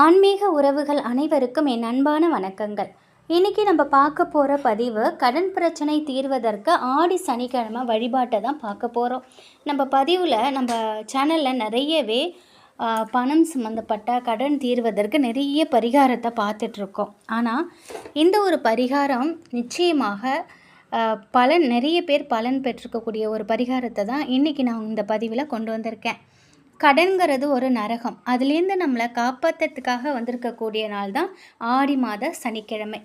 ஆன்மீக உறவுகள் அனைவருக்கும் என் அன்பான வணக்கங்கள். இன்றைக்கி நம்ம பார்க்க போகிற பதிவு கடன் பிரச்சனை தீர்வதற்கு ஆடி சனிக்கிழமை வழிபாட்டை தான் பார்க்க போகிறோம். நம்ம பதிவில் நம்ம சேனலில் நிறையவே பணம் சம்மந்தப்பட்ட கடன் தீர்வதற்கு நிறைய பரிகாரத்தை பார்த்துட்ருக்கோம். ஆனால் இந்த ஒரு பரிகாரம் நிச்சயமாக நிறைய பேர் பலன் பெற்றிருக்கக்கூடிய ஒரு பரிகாரத்தை தான் இன்றைக்கி நான் இந்த பதிவில் கொண்டு வந்திருக்கேன். கடன்கிறது ஒரு நரகம். அதுலேருந்து நம்மளை காப்பாற்றுறதுக்காக வந்திருக்கக்கூடிய நாள் தான் ஆடி மாத சனிக்கிழமை.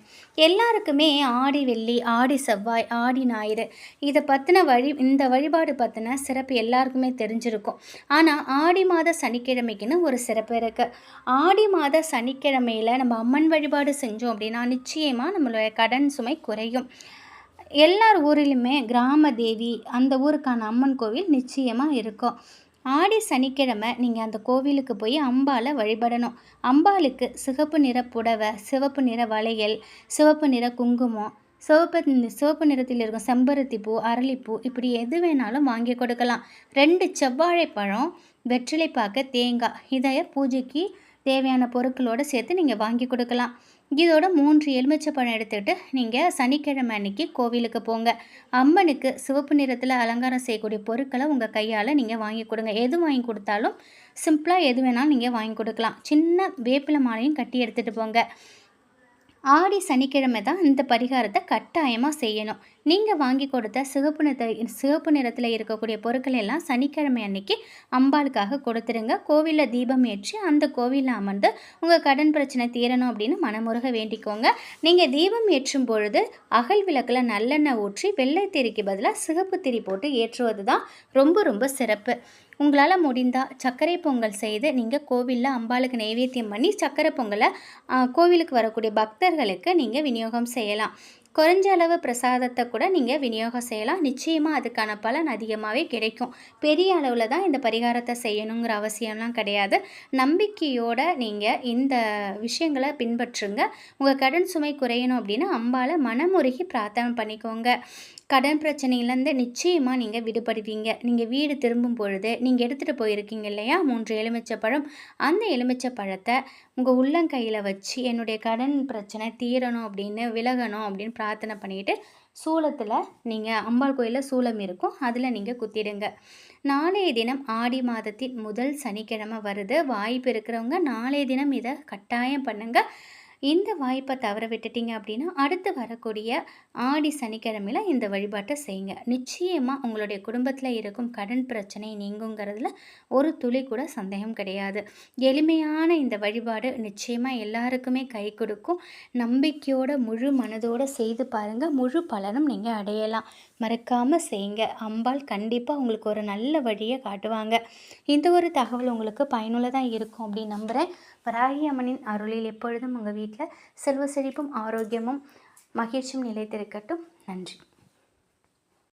எல்லாருக்குமே ஆடி வெள்ளி, ஆடி செவ்வாய், ஆடி ஞாயிறு இதை பற்றின இந்த வழிபாடு பற்றின சிறப்பு எல்லாருக்குமே தெரிஞ்சிருக்கும். ஆனால் ஆடி மாத சனிக்கிழமைக்குன்னு ஒரு சிறப்பு இருக்குது. ஆடி மாத சனிக்கிழமையில் நம்ம அம்மன் வழிபாடு செஞ்சோம் அப்படின்னா நிச்சயமாக நம்மளுடைய கடன் சுமை குறையும். எல்லார் ஊரிலுமே கிராம தேவி, அந்த ஊருக்கான அம்மன் கோவில் நிச்சயமாக இருக்கும். ஆடி சனிக்கிழமை நீங்கள் அந்த கோவிலுக்கு போய் அம்பாலை வழிபடணும். அம்பாளுக்கு சிவப்பு நிற புடவை, சிவப்பு நிற வளையல், சிவப்பு நிற குங்குமம், சிவப்பு நிறத்தில் இருக்கும் செம்பருத்தி பூ, அரளிப்பூ, இப்படி எது வேணாலும் வாங்கி கொடுக்கலாம். 2 செவ்வாழைப்பழம், வெற்றிலைப்பாக்கு, தேங்காய், இதை பூஜைக்கு தேவையான பொருட்களோடு சேர்த்து நீங்கள் வாங்கி கொடுக்கலாம். இதோட 3 எலுமிச்சைப்பழம் எடுத்துக்கிட்டு நீங்கள் சனிக்கிழமை அன்னைக்கு கோவிலுக்கு போங்க. அம்மனுக்கு சிவப்பு நிறத்தில் அலங்காரம் செய்யக்கூடிய பொருட்களை உங்கள் கையால் நீங்கள் வாங்கி கொடுங்க. எது வாங்கி கொடுத்தாலும் சிம்பிளாக எது வேணாலும் நீங்கள் வாங்கி கொடுக்கலாம். சின்ன வேப்பிலை மாலையும் கட்டி எடுத்துகிட்டு போங்க. ஆடி சனிக்கிழமை தான் இந்த பரிகாரத்தை கட்டாயமாக செய்யணும். நீங்கள் வாங்கி கொடுத்த சிவப்பு நிறத்தில் இருக்கக்கூடிய பொருட்கள் எல்லாம் சனிக்கிழமை அன்னைக்கு அம்பாளுக்காக கொடுத்துருங்க. கோவிலில் தீபம் ஏற்றி அந்த கோவிலில் அமர்ந்து உங்கள் கடன் பிரச்சனை தீரணும் அப்படின்னு மனமுருக வேண்டிக்கோங்க. நீங்கள் தீபம் ஏற்றும் பொழுது அகல் விளக்கில் நல்லெண்ணெய் ஊற்றி வெள்ளை திரிக்கு பதிலாக சிகப்பு திரி போட்டு ஏற்றுவது தான் ரொம்ப ரொம்ப சிறப்பு. உங்களால் முடிந்தால் சர்க்கரை பொங்கல் செய்து நீங்கள் கோவிலில் அம்பாளுக்கு நைவேத்தியம் பண்ணி சர்க்கரை பொங்கலை கோவிலுக்கு வரக்கூடிய பக்தர்களுக்கு நீங்கள் விநியோகம் செய்யலாம். குறைஞ்ச அளவு பிரசாதத்தை கூட நீங்கள் விநியோகம் செய்யலாம். நிச்சயமாக அதுக்கான பலன் அதிகமாகவே கிடைக்கும். பெரிய அளவில் தான் இந்த பரிகாரத்தை செய்யணுங்கிற அவசியம்லாம் கிடையாது. நம்பிக்கையோடு நீங்கள் இந்த விஷயங்களை பின்பற்றுங்க. உங்கள் கடன் சுமை குறையணும் அப்படின்னா அம்பாளை மனமுருகி பிரார்த்தனை பண்ணிக்கோங்க. கடன் பிரச்சனையிலேருந்து நிச்சயமாக நீங்கள் விடுபடுவீங்க. நீங்கள் வீடு திரும்பும் பொழுது நீங்கள் எடுத்துகிட்டு போயிருக்கீங்க இல்லையா 3 எலுமிச்சைப்பழம், அந்த எலுமிச்சைப்பழத்தை உங்கள் உள்ளங்கையில் வச்சு என்னுடைய கடன் பிரச்சனை தீரணும் அப்படின்னு விலகணும் அப்படின்னு பிரார்த்தனை பண்ணிவிட்டு சூளத்தில் நீங்கள் அம்பாள் கோயிலில் சூளம் இருக்கும், அதில் நீங்கள் குத்திடுங்க. நாளைய தினம் ஆடி மாதத்தின் முதல் சனிக்கிழமை வருது. வாய்ப்பு இருக்கிறவங்க நாளைய தினம் இதை கட்டாயம் பண்ணுங்கள். இந்த வாய்ப்பை தவற விட்டுட்டீங்க அப்படின்னா அடுத்து வரக்கூடிய ஆடி சனிக்கிழமையில் இந்த வழிபாட்டை செய்யுங்க. நிச்சயமாக உங்களுடைய குடும்பத்தில் இருக்கும் கடன் பிரச்சனை நீங்குங்கிறதுல ஒரு துளி கூட சந்தேகம் கிடையாது. எளிமையான இந்த வழிபாடு நிச்சயமாக எல்லாருக்குமே கை கொடுக்கும். நம்பிக்கையோட முழு மனதோடு செய்து பாருங்கள். முழு பலனும் நீங்கள் அடையலாம். மறக்காமல் செய்யுங்க. அம்பாள் கண்டிப்பாக உங்களுக்கு ஒரு நல்ல வழியை காட்டுவாங்க. இந்த ஒரு தகவல் உங்களுக்கு பயனுள்ளதாக இருக்கும் அப்படின்னு நம்புகிறேன். வராகி அம்மனின் அருளில் எப்பொழுதும் உங்கள் வீட்டில் செல்வ செழிப்பும் ஆரோக்கியமும் மகிழ்ச்சியும் நிலைத்திருக்கட்டும். நன்றி.